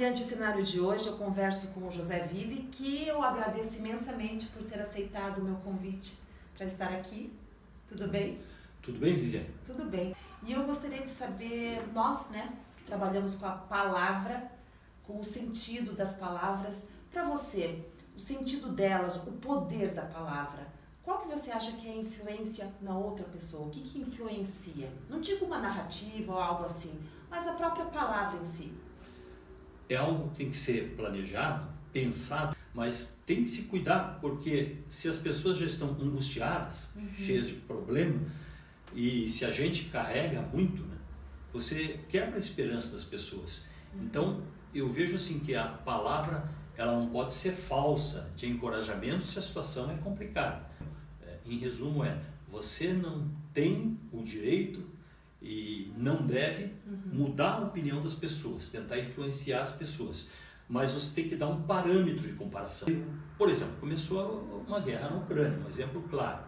brilhante cenário de hoje, eu converso com o José Ville, que eu agradeço imensamente por ter aceitado o meu convite para estar aqui. Tudo bem? Tudo bem, Viviane? Tudo bem. E eu gostaria de saber, nós, né, que trabalhamos com a palavra, com o sentido das palavras, para você, o sentido delas, o poder da palavra, qual que você acha que é a influência na outra pessoa? O que que influencia? Não digo uma narrativa ou algo assim, mas a própria palavra em si. É algo que tem que ser planejado, pensado, mas tem que se cuidar, porque se as pessoas já estão angustiadas, cheias de problema, e se a gente carrega muito, né, você quebra a esperança das pessoas. Então, eu vejo assim que a palavra, ela não pode ser falsa de encorajamento se a situação é complicada. Em resumo, você não tem o direito e não deve mudar a opinião das pessoas, tentar influenciar as pessoas. Mas você tem que dar um parâmetro de comparação. Por exemplo, começou uma guerra na Ucrânia, um exemplo claro.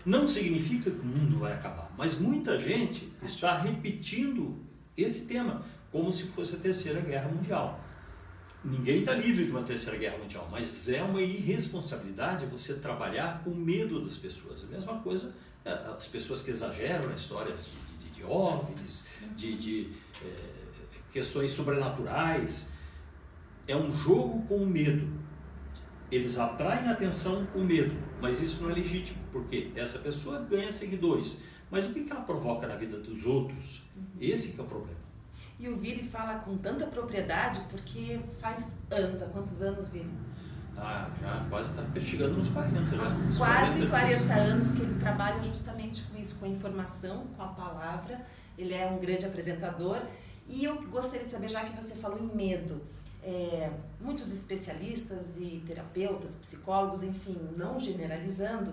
Não significa que o mundo vai acabar, mas muita gente está repetindo esse tema como se fosse a Terceira Guerra Mundial. Ninguém está livre de uma Terceira Guerra Mundial, mas é uma irresponsabilidade você trabalhar com medo das pessoas. A mesma coisa, as pessoas que exageram nas histórias de OVNIs, de questões sobrenaturais. É um jogo com o medo. Eles atraem a atenção com medo, mas isso não é legítimo, porque essa pessoa ganha seguidores. Mas o que ela provoca na vida dos outros? Esse que é o problema. E o Ville fala com tanta propriedade porque faz anos. Há quantos anos, Ville? Já quase está chegando nos 40 já. Quase 40 anos que ele trabalha justamente com isso, com a informação, com a palavra. Ele é um grande apresentador. E eu gostaria de saber, já que você falou em medo, muitos especialistas e terapeutas, psicólogos, enfim, não generalizando,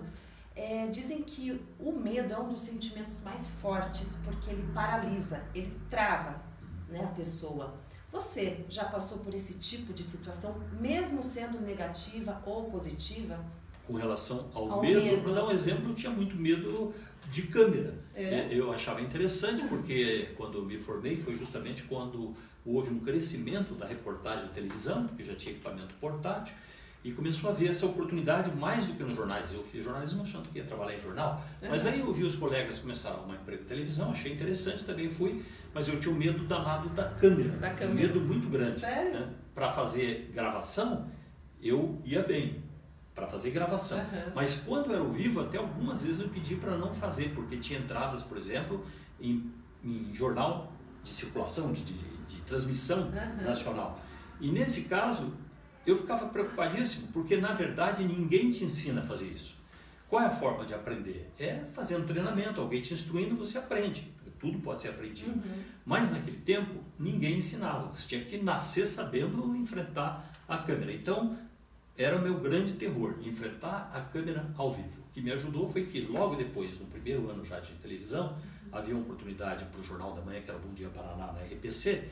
dizem que o medo é um dos sentimentos mais fortes porque ele paralisa, ele trava, né, a pessoa. Você já passou por esse tipo de situação, mesmo sendo negativa ou positiva? Com relação ao medo, para dar um exemplo, eu tinha muito medo de câmera. Eu achava interessante porque quando eu me formei foi justamente quando houve um crescimento da reportagem de televisão, porque já tinha equipamento portátil, e começou a ver essa oportunidade mais do que nos jornais. Eu fiz jornalismo achando que ia trabalhar em jornal, mas daí eu vi os colegas começarem a arrumar emprego em televisão, achei interessante, também fui, mas eu tinha um medo danado da câmera. Um medo muito grande. Sério? Né? Para fazer gravação, eu ia bem, para fazer gravação. Mas quando era ao vivo, até algumas vezes eu pedi para não fazer, porque tinha entradas, por exemplo, em jornal de circulação, de transmissão nacional. E nesse caso, eu ficava preocupadíssimo, porque na verdade ninguém te ensina a fazer isso. Qual é a forma de aprender? É fazendo treinamento, alguém te instruindo, você aprende. Tudo pode ser aprendido. Mas naquele tempo, ninguém ensinava. Você tinha que nascer sabendo enfrentar a câmera. Então, era o meu grande terror, enfrentar a câmera ao vivo. O que me ajudou foi que logo depois, no primeiro ano já de televisão, havia uma oportunidade para o Jornal da Manhã, que era Bom Dia Paraná, na RPC,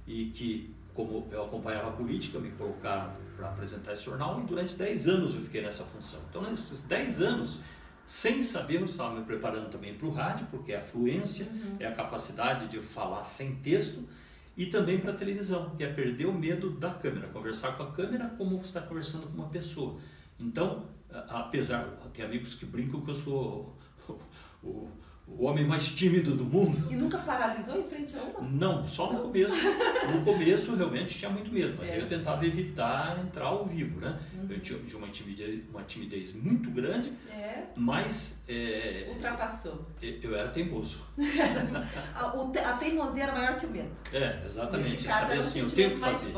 e que, como eu acompanhava a política, me colocaram para apresentar esse jornal, e durante 10 anos eu fiquei nessa função. Então, nesses 10 anos, sem saber, eu estava me preparando também para o rádio, porque é a fluência, é a capacidade de falar sem texto, e também para a televisão, que é perder o medo da câmera, conversar com a câmera como você está conversando com uma pessoa. Então, apesar, tem amigos que brincam que eu sou o homem mais tímido do mundo. E nunca paralisou em frente a uma? Não, só no começo. No começo realmente tinha muito medo, mas aí eu tentava evitar entrar ao vivo, né? Eu tinha uma timidez muito grande, mas... ultrapassou. Eu era teimoso. A teimosia era maior que o medo. Exatamente. Saber assim, eu tenho que fazer.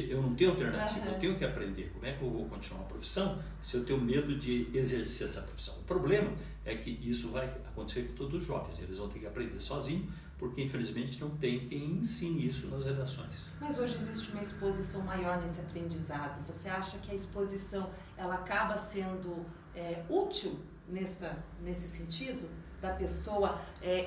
Eu não tenho alternativa, eu tenho que aprender. Como é que eu vou continuar uma profissão se eu tenho medo de exercer essa profissão? O problema é que isso vai acontecer com todos os jovens. Eles vão ter que aprender sozinho, porque infelizmente não tem quem ensine isso nas redações. Mas hoje existe uma exposição maior nesse aprendizado. Você acha que a exposição ela acaba sendo útil nesse sentido? Da pessoa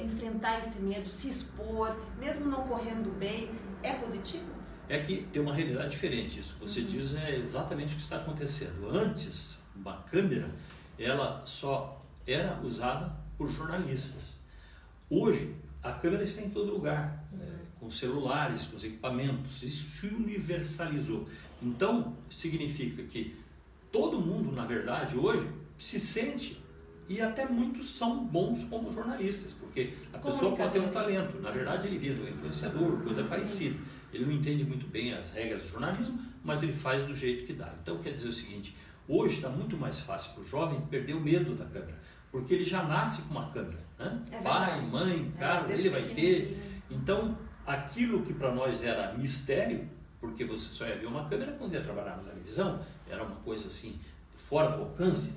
enfrentar esse medo, se expor, mesmo não correndo bem, é positivo? É que tem uma realidade diferente. Isso que você diz é exatamente o que está acontecendo. Antes, uma câmera, ela só era usada por jornalistas. Hoje, a câmera está em todo lugar, com celulares, com os equipamentos, isso se universalizou. Então, significa que todo mundo, na verdade, hoje, se sente, e até muitos são bons como jornalistas, porque a pessoa pode ter um talento, na verdade ele vira um influenciador, coisa parecida. Ele não entende muito bem as regras do jornalismo, mas ele faz do jeito que dá. Então, quer dizer o seguinte, hoje está muito mais fácil para o jovem perder o medo da câmera, porque ele já nasce com uma câmera, né? Pai, mãe, casa, ele vai ter. Então, aquilo que para nós era mistério, porque você só ia ver uma câmera quando ia trabalhar na televisão, era uma coisa assim, fora do alcance,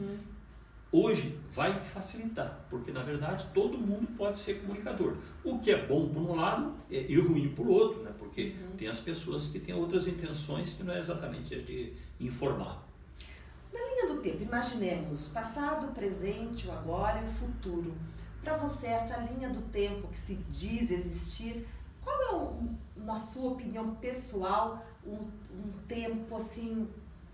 hoje vai facilitar, porque na verdade todo mundo pode ser comunicador. O que é bom por um lado e ruim por outro, né? Porque tem as pessoas que têm outras intenções que não é exatamente a de informar. Na linha do tempo, imaginemos passado, presente, o agora e o futuro. Para você, essa linha do tempo que se diz existir, qual é, na sua opinião pessoal, um tempo assim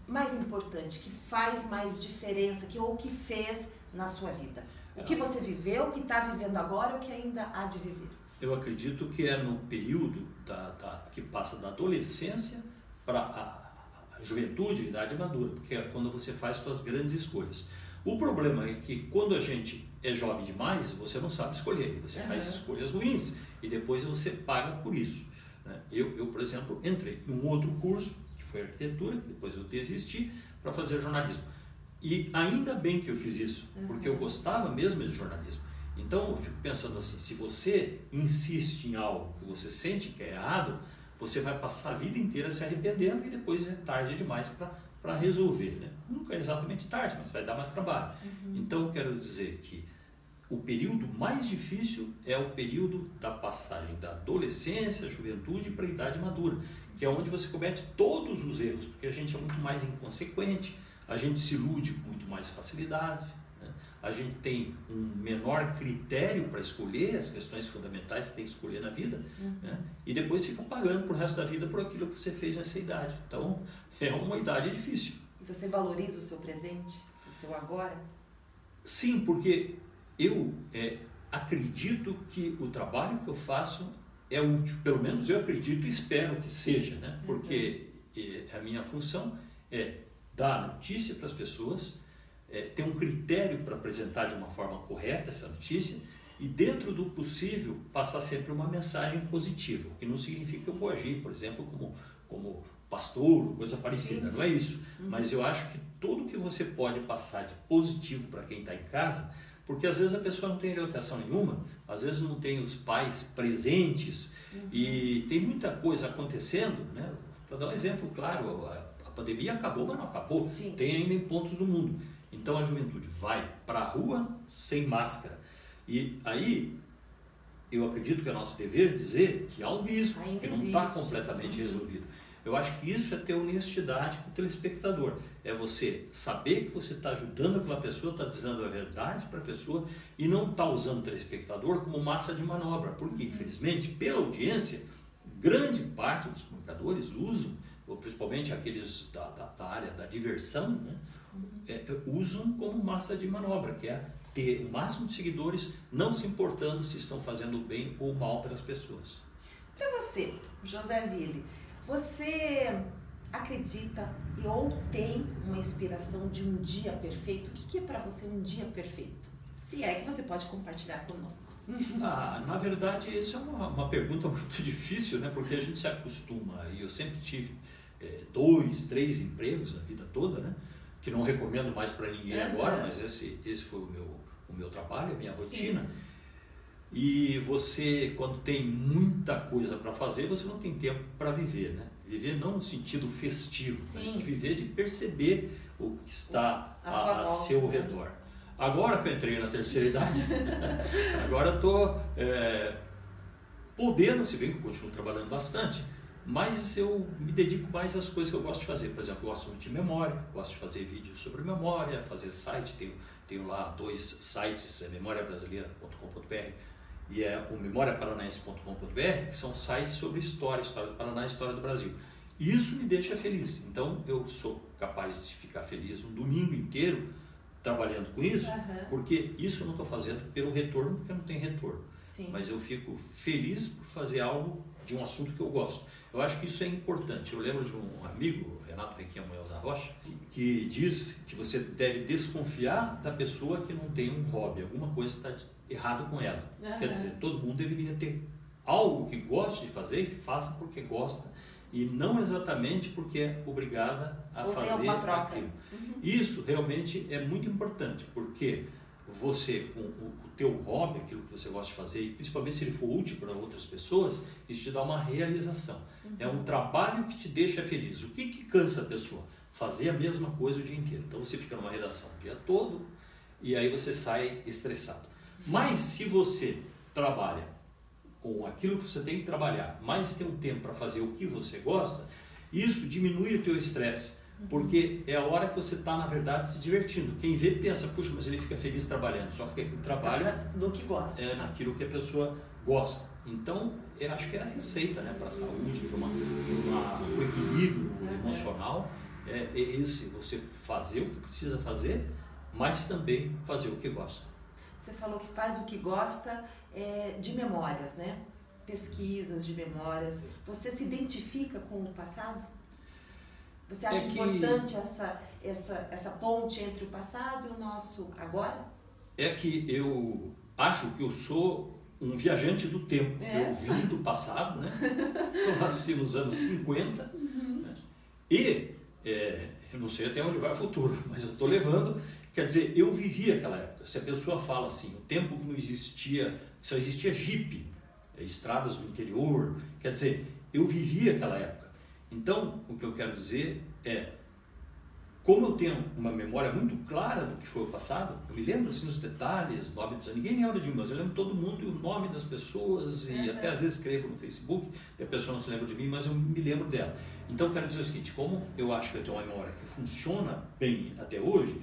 mais importante, que faz mais diferença, ou que fez na sua vida? O que você viveu, o que está vivendo agora, o que ainda há de viver? Eu acredito que é no período que passa da adolescência para a juventude, a idade madura, porque é quando você faz suas grandes escolhas. O problema é que quando a gente é jovem demais, você não sabe escolher, você faz escolhas ruins e depois você paga por isso. Né? Eu, por exemplo, entrei em um outro curso, que foi arquitetura, que depois eu desisti, para fazer jornalismo. E ainda bem que eu fiz isso, porque eu gostava mesmo de jornalismo. Então eu fico pensando assim, se você insiste em algo que você sente que é errado, você vai passar a vida inteira se arrependendo e depois é tarde demais para resolver. Né? Nunca é exatamente tarde, mas vai dar mais trabalho. Então eu quero dizer que o período mais difícil é o período da passagem da adolescência, juventude para a idade madura, que é onde você comete todos os erros, porque a gente é muito mais inconsequente, a gente se ilude com muito mais facilidade, né? A gente tem um menor critério para escolher as questões fundamentais que tem que escolher na vida, né? E depois fica pagando pro resto da vida por aquilo que você fez nessa idade. Então, é uma idade difícil. E você valoriza o seu presente, o seu agora? Sim, porque eu acredito que o trabalho que eu faço é útil. Pelo menos eu acredito e espero que seja, né? Porque a minha função é dar notícia para as pessoas, ter um critério para apresentar de uma forma correta essa notícia e, dentro do possível, passar sempre uma mensagem positiva, o que não significa que eu vou agir, por exemplo, como pastor, coisa parecida, não é isso. Mas eu acho que tudo que você pode passar de positivo para quem está em casa, porque às vezes a pessoa não tem orientação nenhuma, às vezes não tem os pais presentes e tem muita coisa acontecendo, né? Para dar um exemplo claro, a pandemia acabou, mas não acabou. Sim. Tem ainda em pontos do mundo. Então a juventude vai para a rua sem máscara. E aí eu acredito que é nosso dever dizer que há um risco, que não está completamente resolvido. Eu acho que isso é ter honestidade com o telespectador. É você saber que você está ajudando aquela pessoa, está dizendo a verdade para a pessoa e não está usando o telespectador como massa de manobra. Porque, infelizmente, pela audiência, grande parte dos comunicadores usam, ou principalmente aqueles da área da diversão, né, usam como massa de manobra, que é ter o máximo de seguidores, não se importando se estão fazendo bem ou mal para as pessoas. Para você, José Ville, você acredita ou tem uma inspiração de um dia perfeito? O que é para você um dia perfeito? Se é que você pode compartilhar conosco. Na verdade, isso é uma pergunta muito difícil, né? Porque a gente se acostuma, e eu sempre tive 2, 3 empregos a vida toda, né? Que não recomendo mais para ninguém agora, mas esse foi o meu trabalho, a minha rotina. Sim. E você, quando tem muita coisa para fazer, você não tem tempo para viver, né? Viver não no sentido festivo, mas de viver, de perceber o que está a seu redor. Agora que eu entrei na terceira idade, agora estou podendo, se bem que eu continuo trabalhando bastante, mas eu me dedico mais às coisas que eu gosto de fazer. Por exemplo, eu gosto muito de memória, gosto de fazer vídeos sobre memória, fazer site, tenho lá 2 sites, memoriabrasileira.com.br e o memoriaparanaense.com.br, que são sites sobre história do Paraná e história do Brasil. E isso me deixa feliz. Então eu sou capaz de ficar feliz um domingo inteiro trabalhando com isso, porque isso eu não estou fazendo pelo retorno, porque não tem retorno. Sim. mas eu fico feliz por fazer algo de um assunto que eu gosto. Eu acho que isso é importante. Eu lembro de um amigo, Renato Requião Elza Rocha, que diz que você deve desconfiar da pessoa que não tem um hobby, alguma coisa está errado com ela. Quer dizer, todo mundo deveria ter algo que goste de fazer e que faça porque gosta, e não exatamente porque é obrigada a fazer aquilo. Isso realmente é muito importante, porque você, com o teu hobby, aquilo que você gosta de fazer, e principalmente se ele for útil para outras pessoas, isso te dá uma realização. É um trabalho que te deixa feliz. O que cansa a pessoa? Fazer a mesma coisa o dia inteiro. Então você fica numa redação o dia todo e aí você sai estressado. Mas se você trabalha com aquilo que você tem que trabalhar, mas tem um tempo para fazer o que você gosta, isso diminui o teu estresse. Porque é a hora que você está, na verdade, se divertindo. Quem vê pensa, puxa, mas ele fica feliz trabalhando. Só que aquele trabalho no que gosta. É naquilo que a pessoa gosta. Então, eu acho que é a receita, né, para a saúde, para um equilíbrio emocional. É esse, você fazer o que precisa fazer, mas também fazer o que gosta. Você falou que faz o que gosta de memórias, né? Pesquisas de memórias. Você se identifica com o passado? Você acha importante essa ponte entre o passado e o nosso agora? É que eu acho que eu sou um viajante do tempo. Eu vim do passado, né? Eu nasci nos anos 50, né? E eu não sei até onde vai o futuro, mas eu estou levando. Quer dizer, eu vivi aquela época. Se a pessoa fala assim, o tempo que não existia, só existia jipe, estradas do interior, quer dizer, eu vivi aquela época. Então, o que eu quero dizer é, como eu tenho uma memória muito clara do que foi o passado, eu me lembro assim os detalhes, nome dos ninguém lembra de mim, mas eu lembro todo mundo e o nome das pessoas, e até às vezes escrevo no Facebook, e a pessoa não se lembra de mim, mas eu me lembro dela. Então, eu quero dizer o seguinte, como eu acho que eu tenho uma memória que funciona bem até hoje,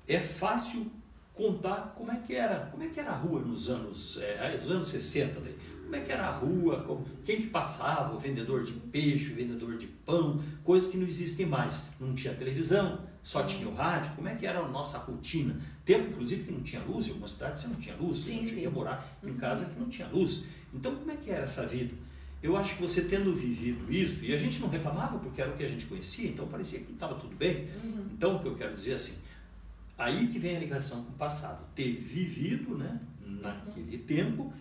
é fácil contar como é que era a rua nos anos 60 daí. Como é que era a rua, quem que passava, o vendedor de peixe, o vendedor de pão, coisas que não existem mais. Não tinha televisão, só tinha o rádio. Como é que era a nossa rotina? Tempo, inclusive, que não tinha luz, em algumas cidades você não tinha luz, você não cheguei a morar em casa que não tinha luz. Então, como é que era essa vida? Eu acho que você tendo vivido isso, e a gente não reclamava porque era o que a gente conhecia, então parecia que estava tudo bem. Então, o que eu quero dizer é assim, aí que vem a ligação com o passado. Ter vivido, né, naquele tempo,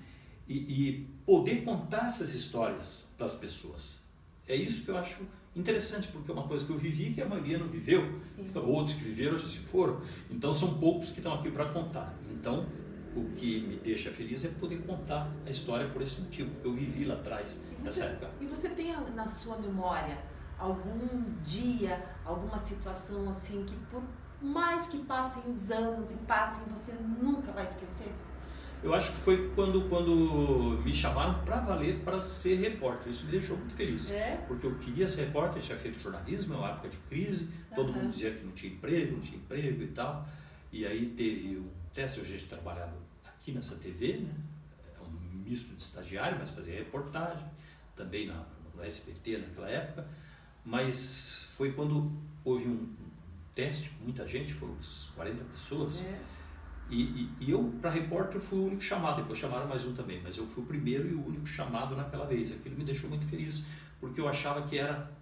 e poder contar essas histórias para as pessoas. É isso que eu acho interessante, porque é uma coisa que eu vivi que a maioria não viveu. Outros que viveram já se foram. Então são poucos que estão aqui para contar. Então o que me deixa feliz é poder contar a história por esse motivo, porque eu vivi lá atrás, nessa época. E você tem na sua memória algum dia, alguma situação assim que por mais que passem os anos e passem, você nunca vai esquecer? Eu acho que foi quando me chamaram para valer para ser repórter. Isso me deixou muito feliz. Porque eu queria ser repórter, tinha feito jornalismo, é uma época de crise, todo mundo dizia que não tinha emprego e tal. E aí teve um teste, hoje a gente trabalhava aqui nessa TV, né? É um misto de estagiário, mas fazia reportagem, também no SBT naquela época. Mas foi quando houve um teste, muita gente, foram uns 40 pessoas. E eu, para repórter, fui o único chamado, depois chamaram mais um também, mas eu fui o primeiro e o único chamado naquela vez. Aquilo me deixou muito feliz, porque eu achava que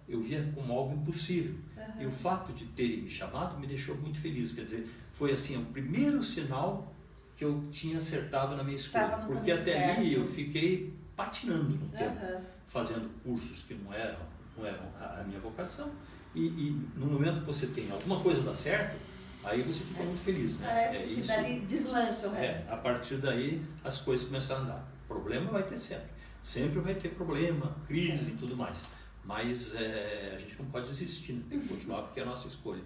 eu via como algo impossível. E o fato de terem me chamado me deixou muito feliz, quer dizer, foi assim, o primeiro sinal que eu tinha acertado na minha escolha, porque até ali eu fiquei patinando no tempo, fazendo cursos que não eram a minha vocação, e no momento que você tem alguma coisa dar certo, aí você fica muito feliz, né? Parece que isso, dali deslancha o resto. A partir daí as coisas começaram a andar. Problema vai ter sempre. Sempre vai ter problema, crise e tudo mais. Mas a gente não pode desistir, né? Tem que continuar porque é a nossa escolha.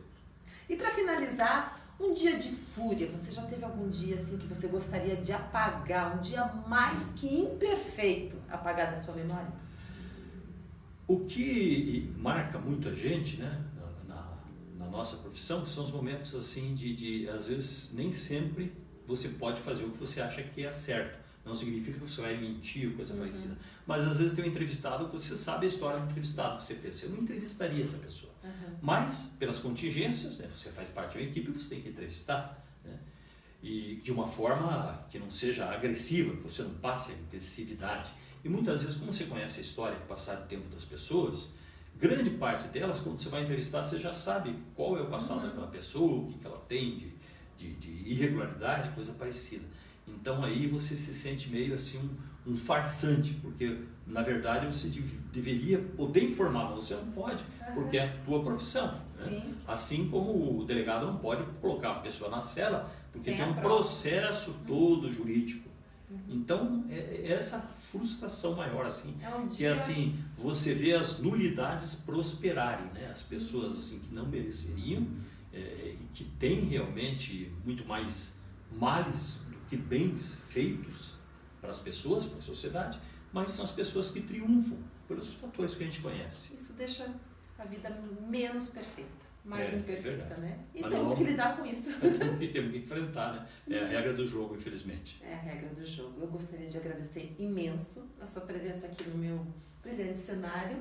E para finalizar, um dia de fúria, você já teve algum dia assim que você gostaria de apagar, um dia mais que imperfeito, apagar da sua memória? O que marca muito a gente, né? Na nossa profissão, são os momentos assim de às vezes nem sempre você pode fazer o que você acha que é certo. Não significa que você vai mentir ou coisa parecida. Mas às vezes tem um entrevistado que você sabe a história do entrevistado, você pensa, eu não entrevistaria essa pessoa. Mas pelas contingências, né, você faz parte de uma equipe, você tem que entrevistar. Né? e de uma forma que não seja agressiva, que você não passe a agressividade. E muitas vezes, como você conhece a história e passado tempo das pessoas, grande parte delas, quando você vai entrevistar, você já sabe qual é o passado daquela pessoa, o que ela tem de irregularidade, coisa parecida. Então aí você se sente meio assim um farsante, porque na verdade você deveria poder informar, mas você não pode, porque é a tua profissão. Né? Assim como o delegado não pode colocar a pessoa na cela, porque tem um processo todo jurídico. Então é essa frustração maior, assim, que assim, você vê as nulidades prosperarem, né? As pessoas assim que não mereceriam e que têm realmente muito mais males do que bens feitos para as pessoas, para a sociedade, mas são as pessoas que triunfam pelos fatores que a gente conhece. Isso deixa a vida menos perfeita, mais imperfeita, né? E mas temos que lidar com isso. Temos que enfrentar, né? É a regra do jogo, infelizmente. É a regra do jogo. Eu gostaria de agradecer imenso a sua presença aqui no meu brilhante cenário.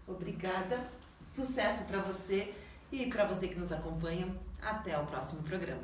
Obrigada, sucesso para você e para você que nos acompanha. Até o próximo programa.